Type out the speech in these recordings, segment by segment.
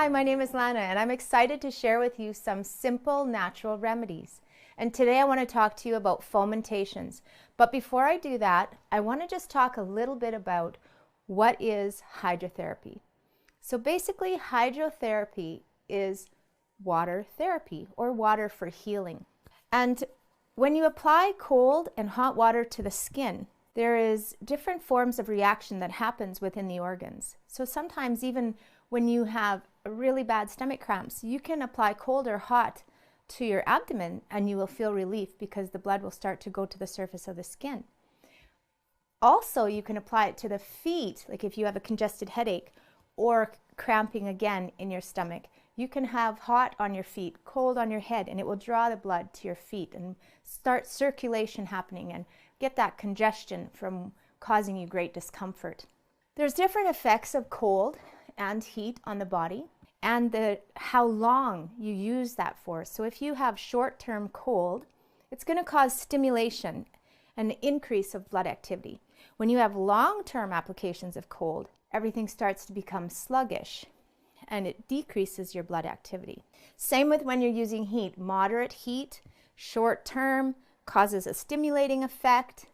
Hi, my name is Lana and I'm excited to share with you some simple natural remedies. And today I want to talk to you about fomentations. But before I do that, I want to just talk a little bit about what is hydrotherapy. So basically, hydrotherapy is water therapy or water for healing. And when you apply cold and hot water to the skin, there is different forms of reaction that happens within the organs. So sometimes even when you have really bad stomach cramps, you can apply cold or hot to your abdomen and you will feel relief because the blood will start to go to the surface of the skin. Also, you can apply it to the feet, like if you have a congested headache or cramping again in your stomach. You can have hot on your feet, cold on your head, and it will draw the blood to your feet and start circulation happening and get that congestion from causing you great discomfort. There's different effects of cold and heat on the body and how long you use that for. So if you have short-term cold, it's going to cause stimulation and increase of blood activity. When you have long-term applications of cold, everything starts to become sluggish and it decreases your blood activity. Same with when you're using heat. Moderate heat, short-term, causes a stimulating effect,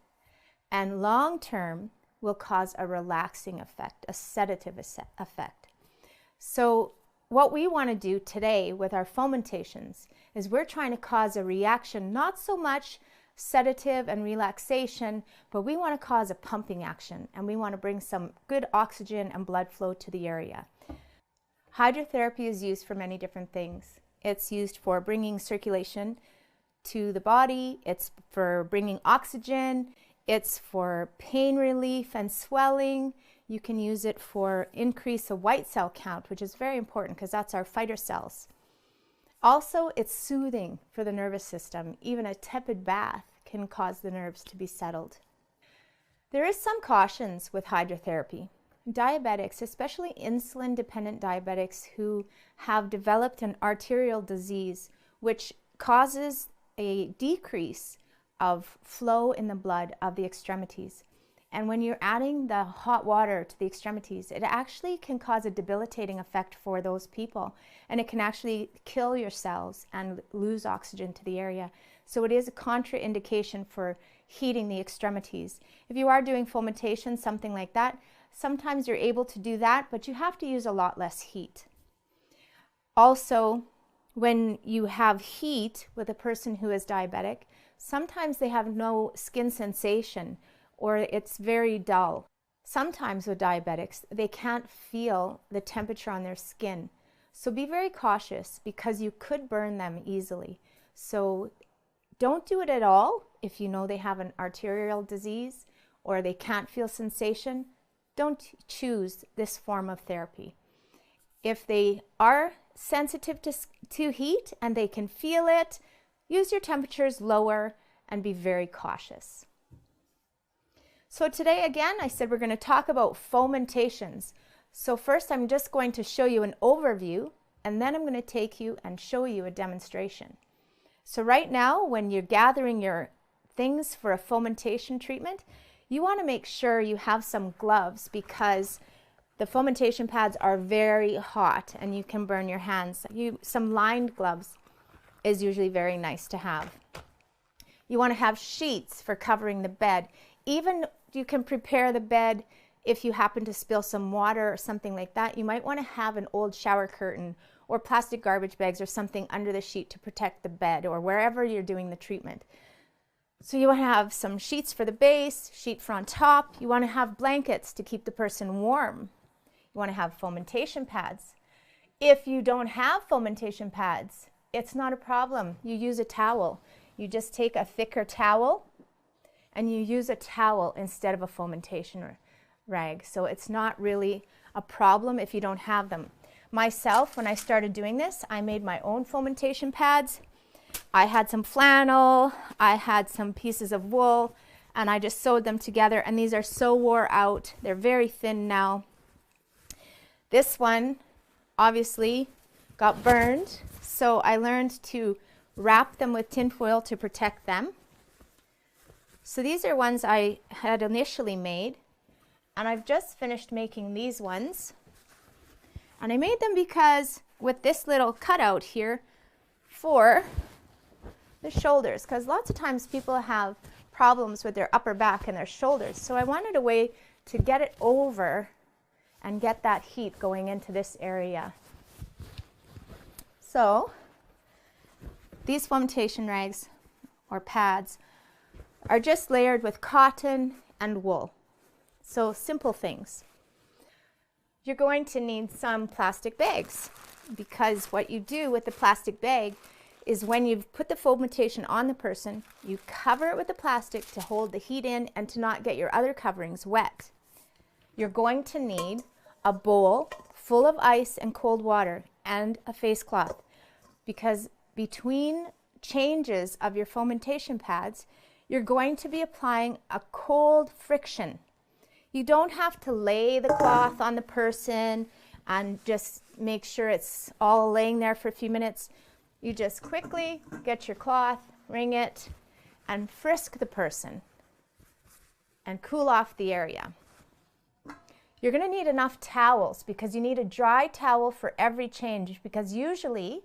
and long-term will cause a relaxing effect, a sedative effect. So what we want to do today with our fomentations is we're trying to cause a reaction, not so much sedative and relaxation, but we want to cause a pumping action and we want to bring some good oxygen and blood flow to the area. Hydrotherapy is used for many different things. It's used for bringing circulation to the body, it's for bringing oxygen, it's for pain relief and swelling. You can use it for increase of white cell count, which is very important because that's our fighter cells. Also, it's soothing for the nervous system. Even a tepid bath can cause the nerves to be settled. There is some cautions with hydrotherapy. Diabetics, especially insulin-dependent diabetics who have developed an arterial disease, which causes a decrease of flow in the blood of the extremities. And when you're adding the hot water to the extremities, it actually can cause a debilitating effect for those people. And it can actually kill your cells and lose oxygen to the area. So it is a contraindication for heating the extremities. If you are doing fomentation, something like that, sometimes you're able to do that, but you have to use a lot less heat. Also, when you have heat with a person who is diabetic, sometimes they have no skin sensation or it's very dull. Sometimes with diabetics, they can't feel the temperature on their skin. So be very cautious because you could burn them easily. So don't do it at all if you know they have an arterial disease or they can't feel sensation. Don't choose this form of therapy. If they are sensitive to heat and they can feel it, use your temperatures lower and be very cautious. So today again, I said we're going to talk about fomentations. So first I'm just going to show you an overview and then I'm going to take you and show you a demonstration. So right now when you're gathering your things for a fomentation treatment, you want to make sure you have some gloves because the fomentation pads are very hot and you can burn your hands. Some lined gloves is usually very nice to have. You want to have sheets for covering the bed. Even you can prepare the bed if you happen to spill some water or something like that. You might want to have an old shower curtain or plastic garbage bags or something under the sheet to protect the bed or wherever you're doing the treatment. So you want to have some sheets for the base, sheet for on top. You want to have blankets to keep the person warm. You want to have fomentation pads. If you don't have fomentation pads, it's not a problem. You use a towel. You just take a thicker towel and you use a towel instead of a fomentation rag. So it's not really a problem if you don't have them. Myself, when I started doing this, I made my own fomentation pads. I had some flannel, I had some pieces of wool, and I just sewed them together, and these are so wore out. They're very thin now. This one obviously got burned, so I learned to wrap them with tin foil to protect them. So these are ones I had initially made, and I've just finished making these ones. And I made them because with this little cutout here for the shoulders, because lots of times people have problems with their upper back and their shoulders. So I wanted a way to get it over and get that heat going into this area. So these fomentation rags or pads are just layered with cotton and wool. So simple things. You're going to need some plastic bags, because what you do with the plastic bag is when you've put the fomentation on the person, you cover it with the plastic to hold the heat in and to not get your other coverings wet. You're going to need a bowl full of ice and cold water and a face cloth, because between changes of your fomentation pads, you're going to be applying a cold friction. You don't have to lay the cloth on the person and just make sure it's all laying there for a few minutes. You just quickly get your cloth, wring it, and frisk the person and cool off the area. You're going to need enough towels, because you need a dry towel for every change, because usually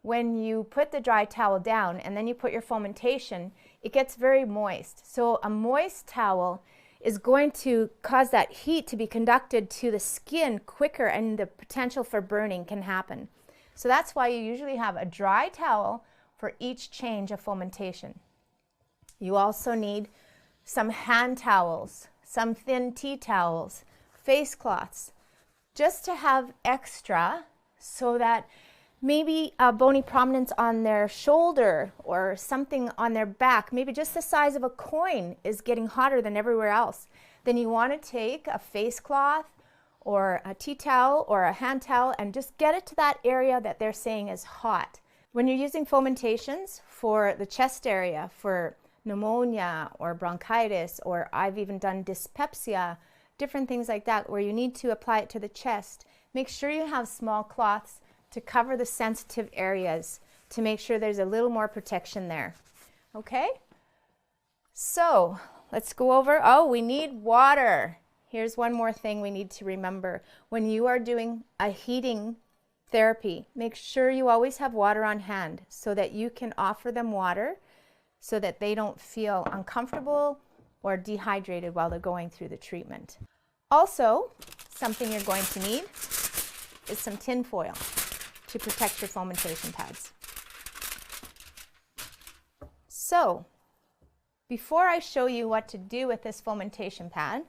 when you put the dry towel down and then you put your fomentation, it gets very moist. So a moist towel is going to cause that heat to be conducted to the skin quicker, and the potential for burning can happen. So that's why you usually have a dry towel for each change of fomentation. You also need some hand towels, some thin tea towels, face cloths, just to have extra, so that maybe a bony prominence on their shoulder or something on their back, maybe just the size of a coin, is getting hotter than everywhere else. Then you want to take a face cloth or a tea towel or a hand towel and just get it to that area that they're saying is hot. When you're using fomentations for the chest area, for pneumonia or bronchitis, or I've even done dyspepsia, different things like that where you need to apply it to the chest, make sure you have small cloths to cover the sensitive areas to make sure there's a little more protection there. Okay? So let's go over, we need water. Here's one more thing we need to remember. When you are doing a heating therapy, make sure you always have water on hand so that you can offer them water so that they don't feel uncomfortable or dehydrated while they're going through the treatment. Also, something you're going to need is some tin foil to protect your fomentation pads. So, before I show you what to do with this fomentation pad,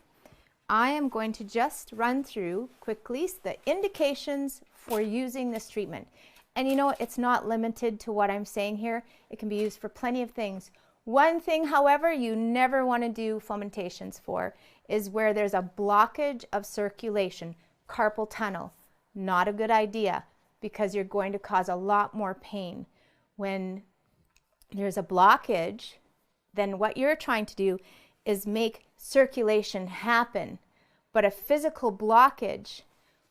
I am going to just run through quickly the indications for using this treatment. And you know, it's not limited to what I'm saying here. It can be used for plenty of things. One thing, however, you never want to do fomentations for is where there's a blockage of circulation, carpal tunnel. Not a good idea, because you're going to cause a lot more pain. When there's a blockage, then what you're trying to do is make circulation happen. But a physical blockage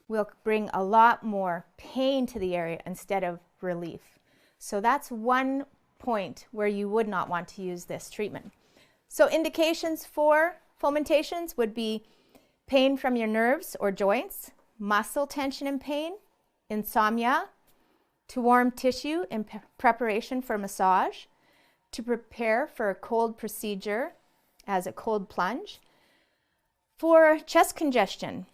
will bring a lot more pain to the area instead of relief. So that's one point where you would not want to use this treatment. So indications for fomentations would be pain from your nerves or joints, muscle tension and pain, insomnia, to warm tissue in preparation for massage, to prepare for a cold procedure as a cold plunge, for chest congestion,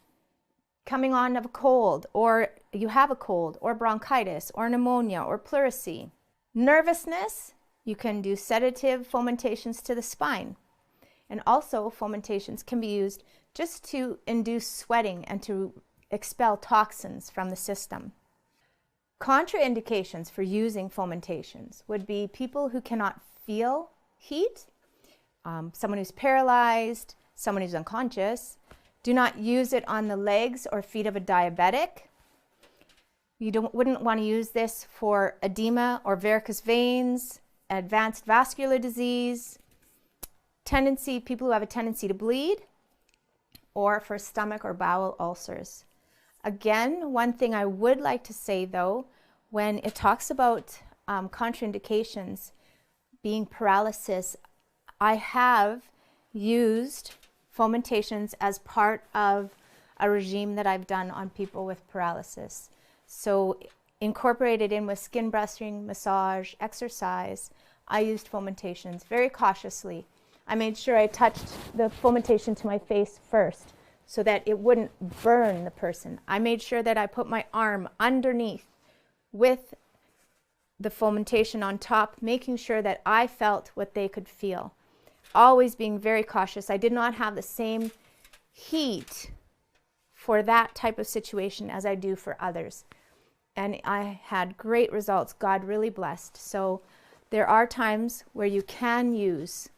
coming on of a cold, or you have a cold, or bronchitis, or pneumonia, or pleurisy. Nervousness, you can do sedative fomentations to the spine. And also fomentations can be used just to induce sweating and to expel toxins from the system. Contraindications for using fomentations would be people who cannot feel heat, someone who's paralyzed, someone who's unconscious. Do not use it on the legs or feet of a diabetic. You wouldn't want to use this for edema or varicose veins, advanced vascular disease, people who have a tendency to bleed, or for stomach or bowel ulcers. Again, one thing I would like to say though, when it talks about contraindications being paralysis, I have used fomentations as part of a regime that I've done on people with paralysis. So incorporated in with skin brushing, massage, exercise, I used fomentations very cautiously. I made sure I touched the fomentation to my face first so that it wouldn't burn the person. I made sure that I put my arm underneath with the fomentation on top, making sure that I felt what they could feel. Always being very cautious. I did not have the same heat for that type of situation as I do for others. And I had great results. God really blessed. So there are times where you can use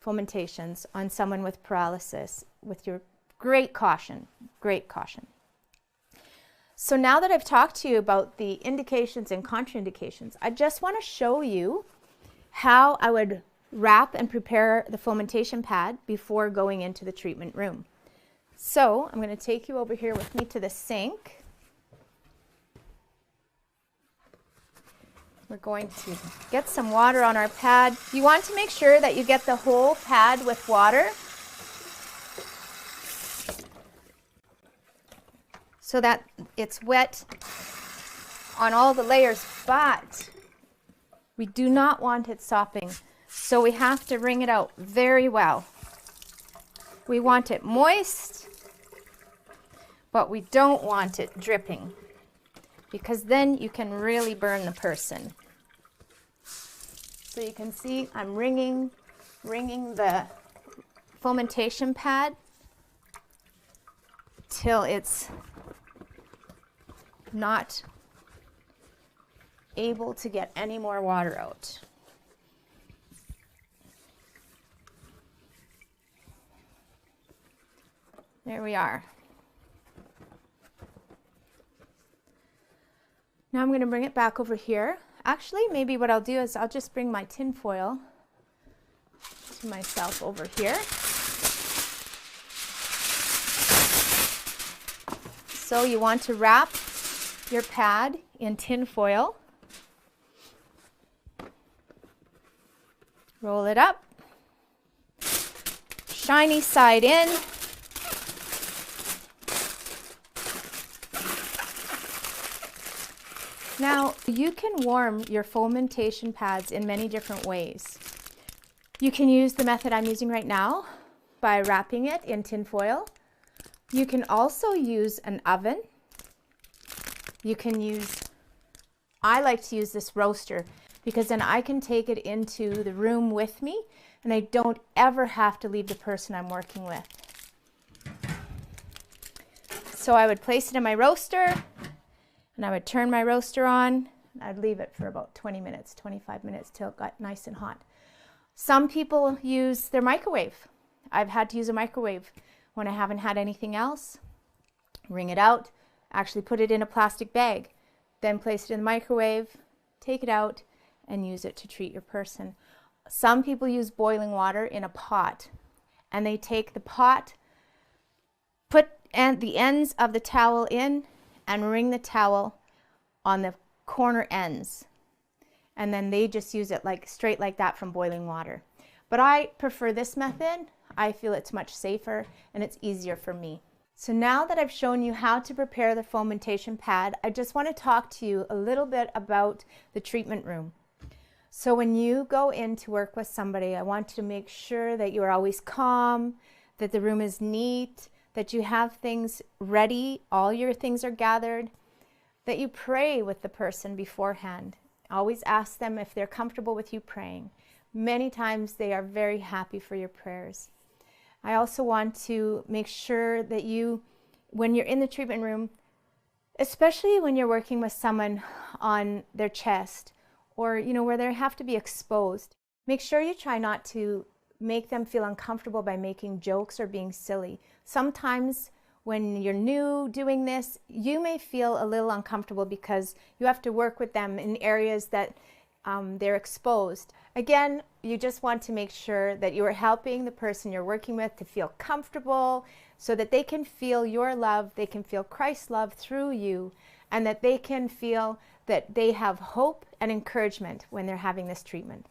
fomentations on someone with paralysis with your great caution, great caution. So now that I've talked to you about the indications and contraindications, I just want to show you how I would wrap and prepare the fomentation pad before going into the treatment room. So I'm going to take you over here with me to the sink. We're going to get some water on our pad. You want to make sure that you get the whole pad with water so that it's wet on all the layers, but we do not want it sopping. So we have to wring it out very well. We want it moist, but we don't want it dripping, because then you can really burn the person. So you can see I'm wringing the fomentation pad till it's not able to get any more water out. There we are. Now I'm going to bring it back over here. Actually, maybe what I'll do is I'll just bring my tin foil to myself over here. So you want to wrap your pad in tin foil. Roll it up. Shiny side in. Now, you can warm your fomentation pads in many different ways. You can use the method I'm using right now by wrapping it in tin foil. You can also use an oven. You can use, I like to use this roaster because then I can take it into the room with me and I don't ever have to leave the person I'm working with. So I would place it in my roaster, and I would turn my roaster on. I'd leave it for about 20 minutes, 25 minutes till it got nice and hot. Some people use their microwave. I've had to use a microwave when I haven't had anything else. Wring it out, actually put it in a plastic bag, then place it in the microwave, take it out, and use it to treat your person. Some people use boiling water in a pot, and they take the pot, put the ends of the towel in, and wring the towel on the corner ends, and then they just use it like straight like that from boiling water. But I prefer this method. I feel it's much safer and it's easier for me. So now that I've shown you how to prepare the fomentation pad, I just want to talk to you a little bit about the treatment room. So when you go in to work with somebody, I want you to make sure that you are always calm, that the room is neat, that you have things ready, all your things are gathered, that you pray with the person beforehand. Always ask them if they're comfortable with you praying. Many times they are very happy for your prayers. I also want to make sure that you, when you're in the treatment room, especially when you're working with someone on their chest or where they have to be exposed, make sure you try not to make them feel uncomfortable by making jokes or being silly. Sometimes when you're new doing this, you may feel a little uncomfortable because you have to work with them in areas that they're exposed. Again, you just want to make sure that you are helping the person you're working with to feel comfortable so that they can feel your love, they can feel Christ's love through you, and that they can feel that they have hope and encouragement when they're having this treatment.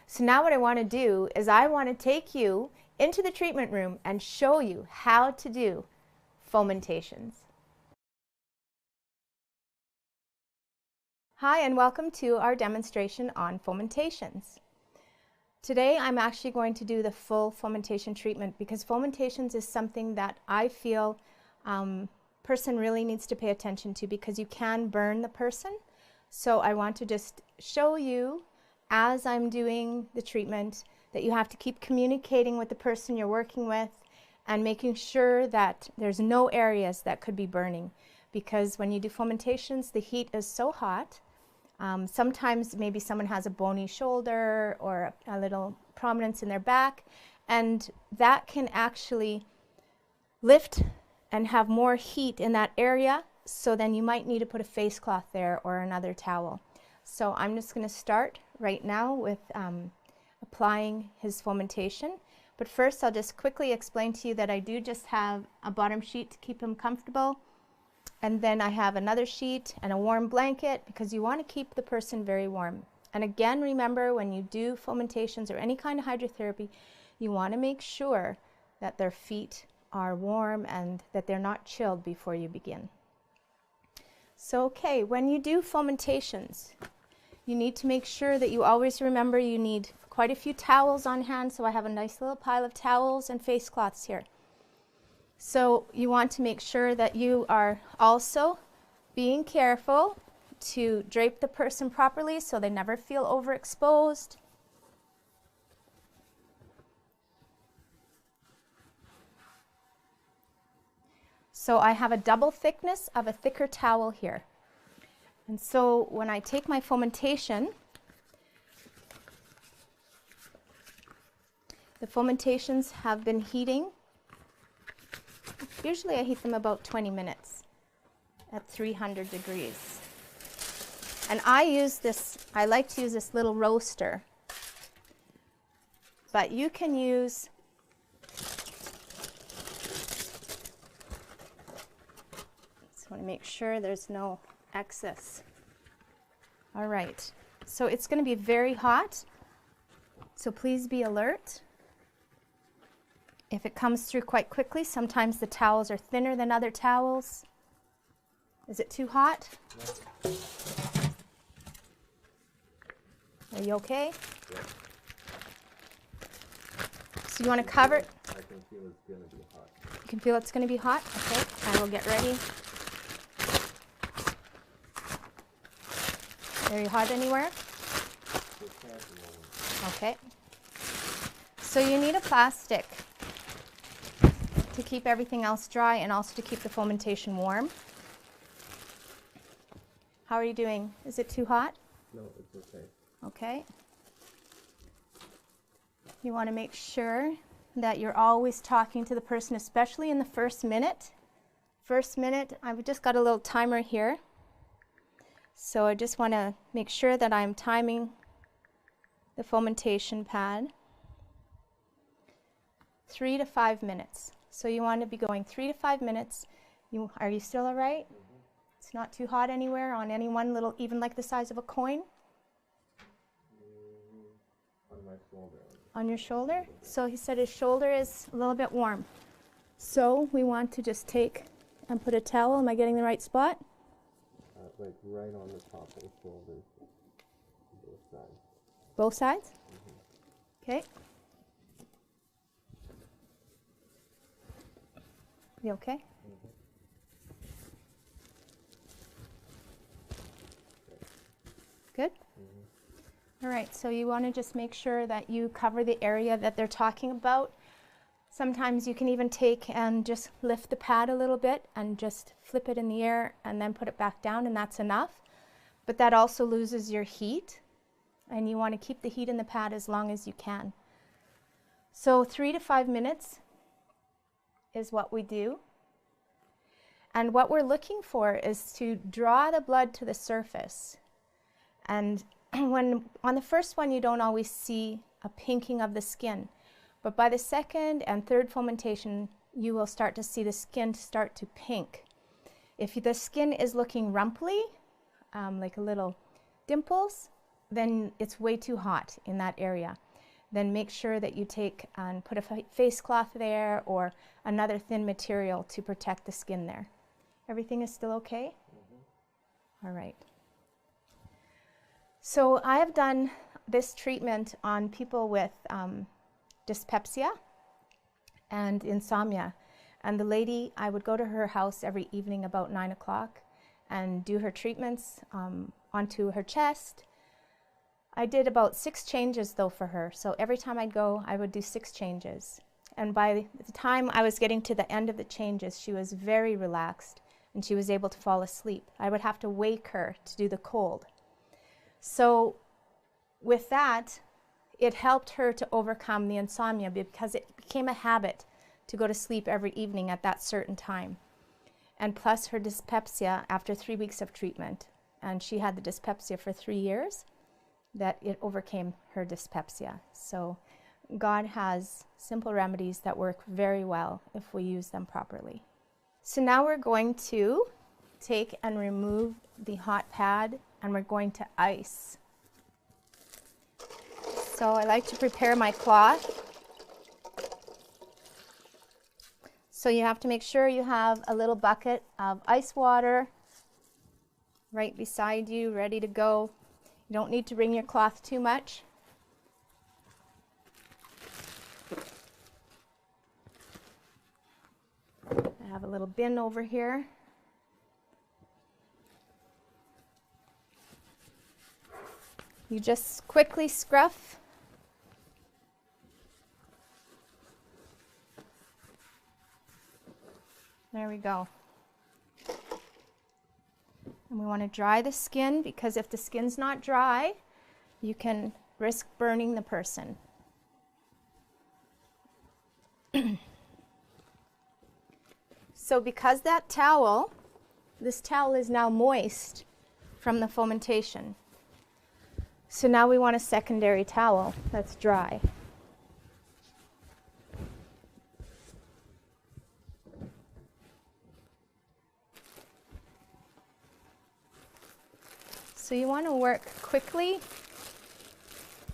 So now what I want to do is I want to take you into the treatment room and show you how to do fomentations. Hi, and welcome to our demonstration on fomentations. Today I'm actually going to do the full fomentation treatment because fomentations is something that I feel person really needs to pay attention to because you can burn the person. So I want to just show you as I'm doing the treatment that you have to keep communicating with the person you're working with and making sure that there's no areas that could be burning, because when you do fomentations the heat is so hot. Sometimes maybe someone has a bony shoulder or a little prominence in their back, and that can actually lift and have more heat in that area, so then you might need to put a face cloth there or another towel. So I'm just going to start right now with applying his fomentation. But first I'll just quickly explain to you that I do just have a bottom sheet to keep him comfortable, and then I have another sheet and a warm blanket because you want to keep the person very warm. And again, remember, when you do fomentations or any kind of hydrotherapy, you want to make sure that their feet are warm and that they're not chilled before you begin. So okay, when you do fomentations, you need to make sure that you always remember you need quite a few towels on hand. So I have a nice little pile of towels and face cloths here. So you want to make sure that you are also being careful to drape the person properly so they never feel overexposed. So I have a double thickness of a thicker towel here. And so when I take my fomentation, the fomentations have been heating. Usually I heat them about 20 minutes at 300 degrees. And I like to use this little roaster. But you can use want to make sure there's no excess. All right, so it's going to be very hot, so please be alert. If it comes through quite quickly, sometimes the towels are thinner than other towels. Is it too hot? No. Are you okay? Yeah. So you want to cover it? I can feel it's going to be hot. You can feel it's going to be hot? Okay, I will get ready. Are you hot anywhere? Okay. So you need a plastic to keep everything else dry and also to keep the fomentation warm. How are you doing? Is it too hot? No, it's okay. Okay. You want to make sure that you're always talking to the person, especially in the first minute. First minute, I've just got a little timer here. So I just want to make sure that I'm timing the fomentation pad. 3 to 5 minutes. So you want to be going 3 to 5 minutes. Are you still all right? Mm-hmm. It's not too hot anywhere on any one little, even like the size of a coin? On my shoulder. On your shoulder? So he said his shoulder is a little bit warm. So we want to just take and put a towel. Am I getting the right spot? Like right on the top of the shoulders, both sides. Both sides? Mm-hmm. Okay. You okay? Mm-hmm. Good? Mm-hmm. All right, so you want to just make sure that you cover the area that they're talking about. Sometimes you can even take and just lift the pad a little bit and just flip it in the air and then put it back down, and that's enough. But that also loses your heat, and you want to keep the heat in the pad as long as you can. So 3 to 5 minutes is what we do. And what we're looking for is to draw the blood to the surface. And when on the first one you don't always see a pinking of the skin. But by the second and third fomentation, you will start to see the skin start to pink. If the skin is looking rumply, like a little dimples, then it's way too hot in that area. then make sure that you take and put a face cloth there or another thin material to protect the skin there. Everything is still okay? All right. So I have done this treatment on people with dyspepsia and insomnia. And the lady, I would go to her house every evening about 9 o'clock and do her treatments onto her chest. I did about 6 changes though for her. So every time I'd go, I would do 6 changes. And by the time I was getting to the end of the changes, she was very relaxed and she was able to fall asleep. I would have to wake her to do the cold. So with that, it helped her to overcome the insomnia because it became a habit to go to sleep every evening at that certain time. And plus her dyspepsia after 3 weeks of treatment, and she had the dyspepsia for 3 years, that it overcame her dyspepsia. So God has simple remedies that work very well if we use them properly. So now we're going to take and remove the hot pad and we're going to ice. So I like to prepare my cloth. So you have to make sure you have a little bucket of ice water right beside you, ready to go. You don't need to wring your cloth too much. I have a little bin over here. You just quickly scruff. There we go. And we want to dry the skin because if the skin's not dry, you can risk burning the person. So because that towel, this towel is now moist from the fomentation. So now we want a secondary towel that's dry. So you want to work quickly,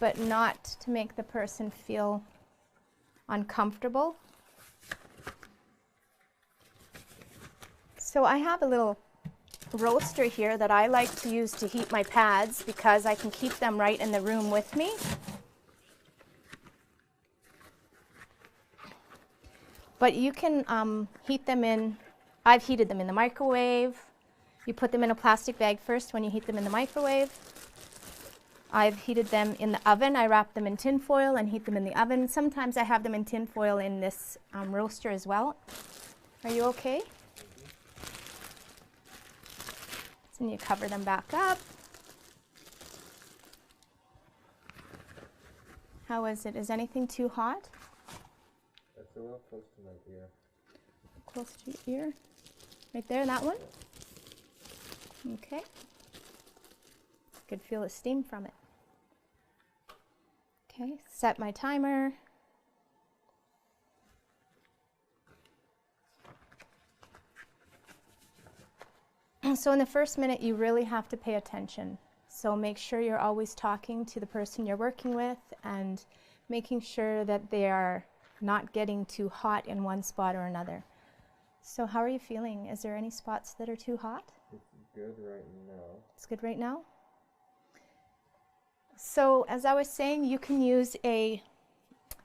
but not to make the person feel uncomfortable. So I have a little roaster here that I like to use to heat my pads because I can keep them right in the room with me. But you can heat them in, I've heated them in the microwave. You put them in a plastic bag first when you heat them in the microwave. I've heated them in the oven. I wrap them in tin foil and heat them in the oven. Sometimes I have them in tin foil in this roaster as well. Are you okay? And you cover them back up. How is it? Is anything too hot? That's a little close to my ear. Close to your ear? Right there, that one? Okay. Could feel the steam from it. Okay, set my timer. So in the first minute, you really have to pay attention. So make sure you're always talking to the person you're working with and making sure that they are not getting too hot in one spot or another. So how are you feeling? Is there any spots that are too hot? It's good right now. It's good right now? So as I was saying, you can use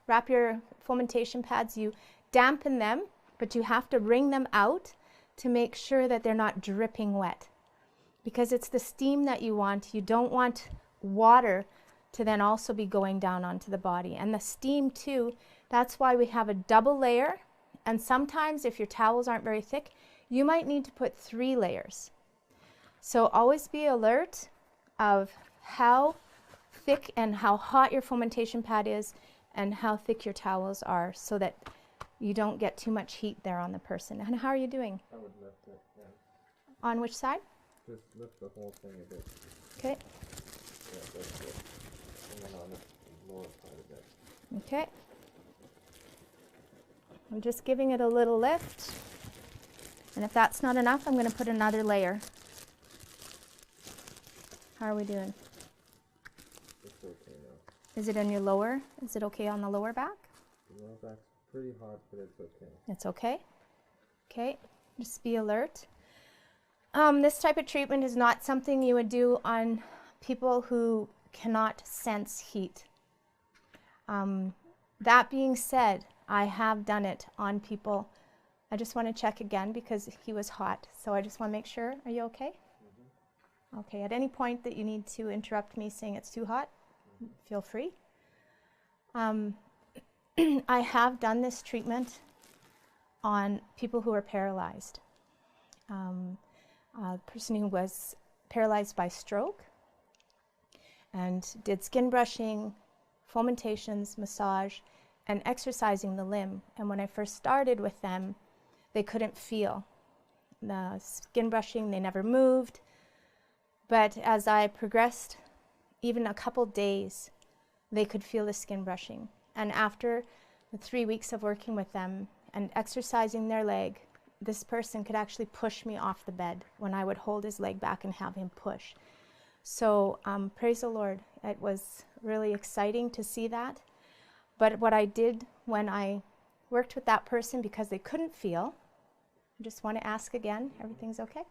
wrap your fomentation pads, you dampen them, but you have to wring them out to make sure that they're not dripping wet. Because it's the steam that you want. You don't want water to then also be going down onto the body. And the steam too, that's why we have a double layer. And sometimes if your towels aren't very thick, you might need to put 3 layers. So always be alert of how thick and how hot your fomentation pad is and how thick your towels are so that you don't get too much heat there on the person. And how are you doing? I would lift it, yeah. On which side? Just lift the whole thing a bit. Okay. Yeah, that's good. And then on the lower side a bit. Okay. I'm just giving it a little lift. And if that's not enough, I'm going to put another layer. How are we doing? It's okay now. Is it on your lower? Is it okay on the lower back? The lower back's pretty hot, but it's okay. It's okay? Okay, just be alert. This type of treatment is not something you would do on people who cannot sense heat. That being said, I have done it on people. I just want to check again because he was hot, so I just want to make sure. Are you okay? Mm-hmm. Okay, at any point that you need to interrupt me saying it's too hot, feel free. I have done this treatment on people who are paralyzed. A person who was paralyzed by stroke and did skin brushing, fomentations, massage, and exercising the limb. And when I first started with them, they couldn't feel the skin brushing, they never moved. But as I progressed, even a couple days, they could feel the skin brushing. And after the 3 weeks of working with them and exercising their leg, this person could actually push me off the bed when I would hold his leg back and have him push. So praise the Lord. It was really exciting to see that. But what I did when I worked with that person, because they couldn't feel, I just want to ask again, everything's okay,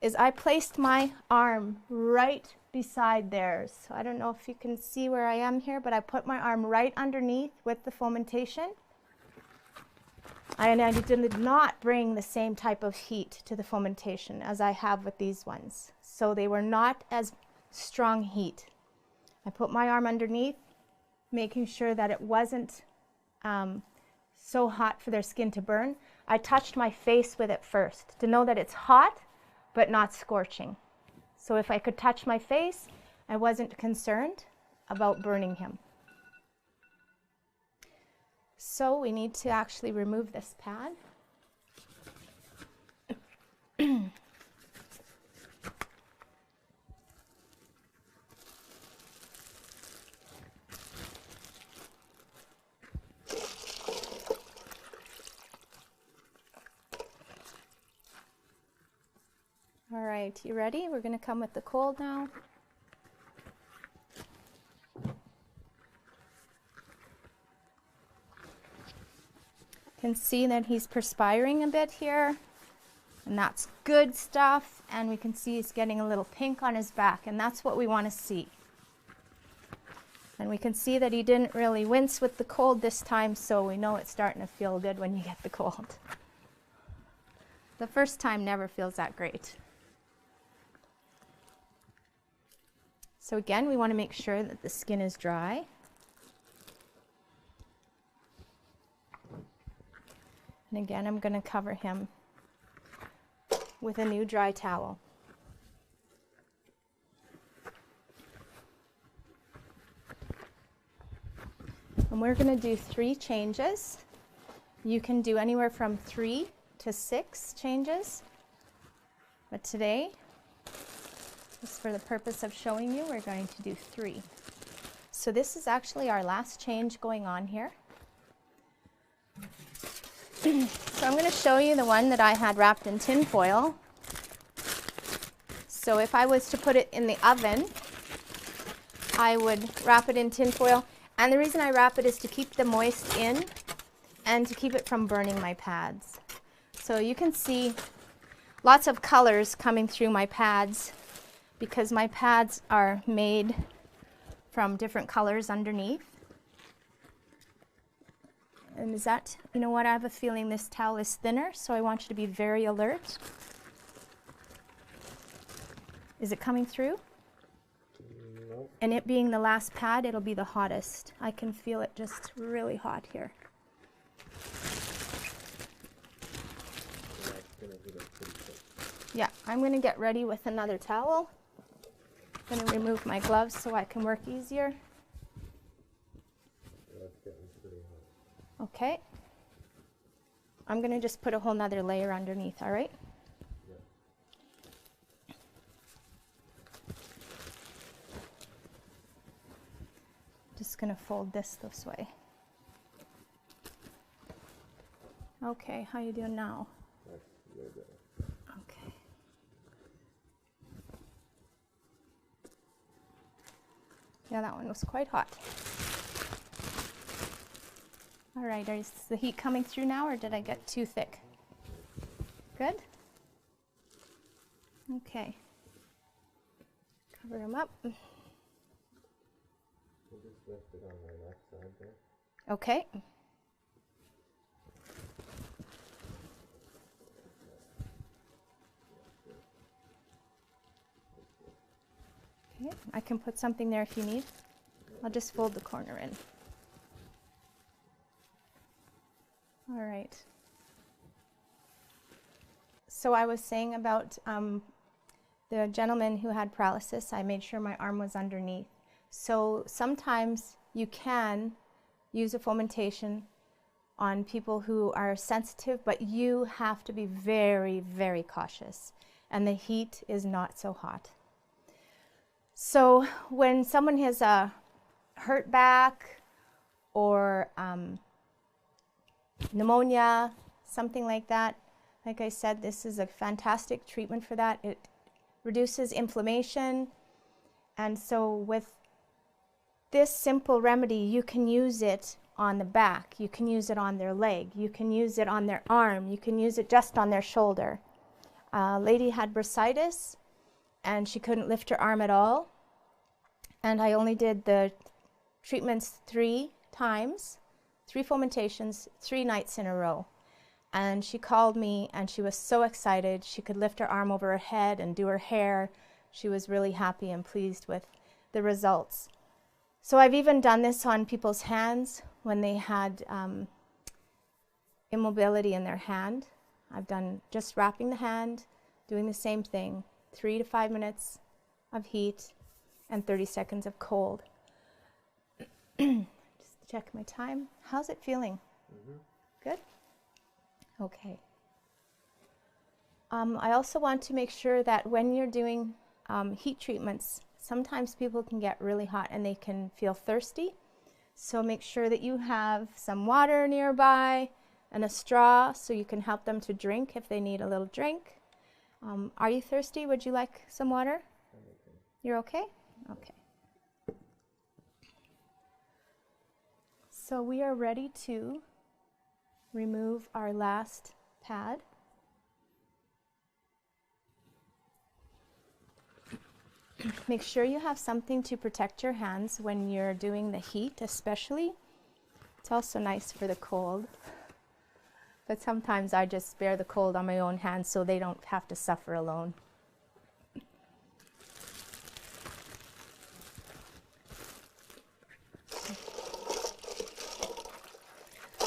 is I placed my arm right beside theirs. So I don't know if you can see where I am here, but I put my arm right underneath with the fomentation. And I did not bring the same type of heat to the fomentation as I have with these ones. So they were not as strong heat. I put my arm underneath, making sure that it wasn't so hot for their skin to burn. I touched my face with it first to know that it's hot, but not scorching. So if I could touch my face, I wasn't concerned about burning him. So we need to actually remove this pad. All right, you ready? We're going to come with the cold now. Can see that he's perspiring a bit here, and that's good stuff. And we can see he's getting a little pink on his back, and that's what we want to see. And we can see that he didn't really wince with the cold this time, so we know it's starting to feel good when you get the cold. The first time never feels that great. So again, we want to make sure that the skin is dry. And again, I'm going to cover him with a new dry towel. And we're going to do 3 changes. You can do anywhere from 3 to 6 changes. But today, just for the purpose of showing you, we're going to do 3. So this is actually our last change going on here. So I'm going to show you the one that I had wrapped in tin foil. So if I was to put it in the oven, I would wrap it in tin foil. And the reason I wrap it is to keep the moist in and to keep it from burning my pads. So you can see lots of colors coming through my pads because my pads are made from different colors underneath. And is that, you know what, I have a feeling this towel is thinner, so I want you to be very alert. Is it coming through? No. And it being the last pad, it'll be the hottest. I can feel it just really hot here. Yeah, I'm going to get ready with another towel. I'm going to remove my gloves so I can work easier. Okay. I'm going to just put a whole nother layer underneath, all right? Yeah. Just going to fold this way. Okay, how you doing now? Okay. Yeah, that one was quite hot. All right, is the heat coming through now, or did I get too thick? Good? Okay. Cover them up. We'll just lift it on the left side there. Okay. Okay, I can put something there if you need. I'll just fold the corner in. All right. So I was saying about the gentleman who had paralysis. I made sure my arm was underneath. So sometimes you can use a fomentation on people who are sensitive, but you have to be very, very cautious. And the heat is not so hot. So when someone has a hurt back or pneumonia, something like that, like I said, this is a fantastic treatment for that. It reduces inflammation. And so with this simple remedy, you can use it on the back, you can use it on their leg, you can use it on their arm, you can use it just on their shoulder. A lady had bursitis and she couldn't lift her arm at all. And I only did the treatments 3 times, 3 fomentations, 3 nights in a row. And she called me and she was so excited. She could lift her arm over her head and do her hair. She was really happy and pleased with the results. So I've even done this on people's hands when they had immobility in their hand. I've done just wrapping the hand, doing the same thing, 3 to 5 minutes of heat and 30 seconds of cold. Just check my time. How's it feeling? Good? Okay. I also want to make sure that when you're doing heat treatments, sometimes people can get really hot and they can feel thirsty. So make sure that you have some water nearby and a straw so you can help them to drink if they need a little drink. Are you thirsty? Would you like some water? I'm okay. You're okay? Okay. So we are ready to remove our last pad. Make sure you have something to protect your hands when you're doing the heat, especially. It's also nice for the cold. But sometimes I just bear the cold on my own hands so they don't have to suffer alone.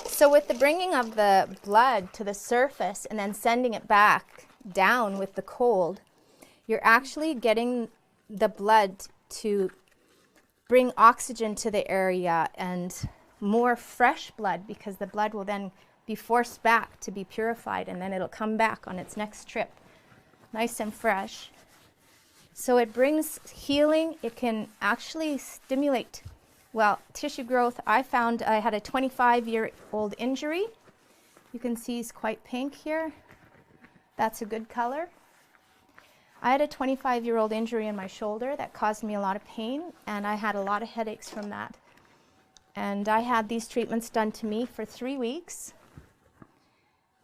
So with the bringing of the blood to the surface and then sending it back down with the cold, you're actually getting the blood to bring oxygen to the area and more fresh blood, because the blood will then be forced back to be purified and then it'll come back on its next trip nice and fresh. So it brings healing. It can actually stimulate, well, tissue growth. I found I had a 25-year-old injury. You can see it's quite pink here. That's a good color. I had a 25-year-old injury in my shoulder that caused me a lot of pain, and I had a lot of headaches from that. And I had these treatments done to me for 3 weeks,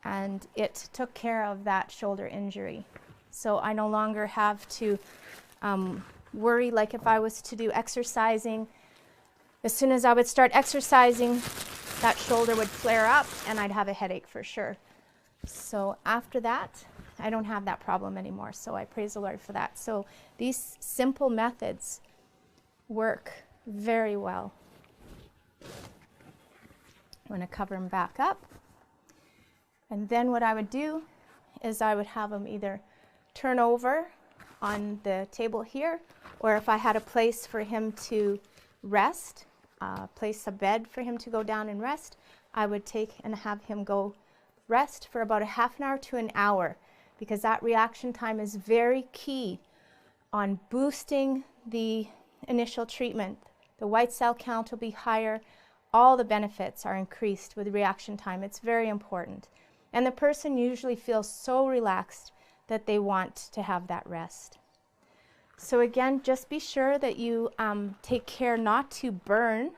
and it took care of that shoulder injury. So I no longer have to worry like if I was to do exercising. As soon as I would start exercising, that shoulder would flare up and I'd have a headache for sure. So after that, I don't have that problem anymore. So I praise the Lord for that. So these simple methods work very well. I'm going to cover them back up. And then what I would do is I would have them either turn over on the table here, or if I had a place for him to rest, place a bed for him to go down and rest, I would take and have him go rest for about a half an hour to an hour, because that reaction time is very key on boosting the initial treatment. The white cell count will be higher. All the benefits are increased with reaction time. It's very important. And the person usually feels so relaxed that they want to have that rest. So again, just be sure that you take care not to burn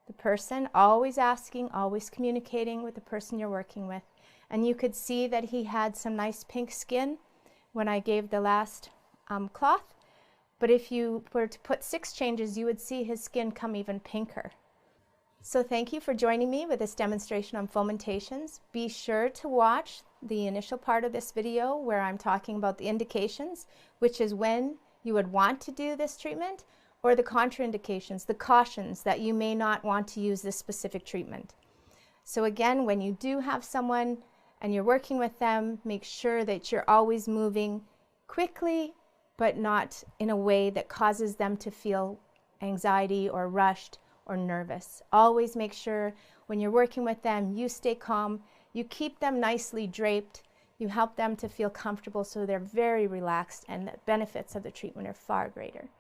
the person, always asking, always communicating with the person you're working with. And you could see that he had some nice pink skin when I gave the last cloth. But if you were to put 6 changes, you would see his skin come even pinker. So thank you for joining me with this demonstration on fomentations. Be sure to watch the initial part of this video where I'm talking about the indications, which is when you would want to do this treatment, or the contraindications, the cautions that you may not want to use this specific treatment. So again, when you do have someone and you're working with them, make sure that you're always moving quickly, but not in a way that causes them to feel anxiety or rushed or nervous. Always make sure when you're working with them, you stay calm, you keep them nicely draped, you help them to feel comfortable so they're very relaxed, and the benefits of the treatment are far greater.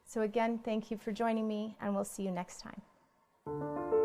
So again, thank you for joining me, and we'll see you next time.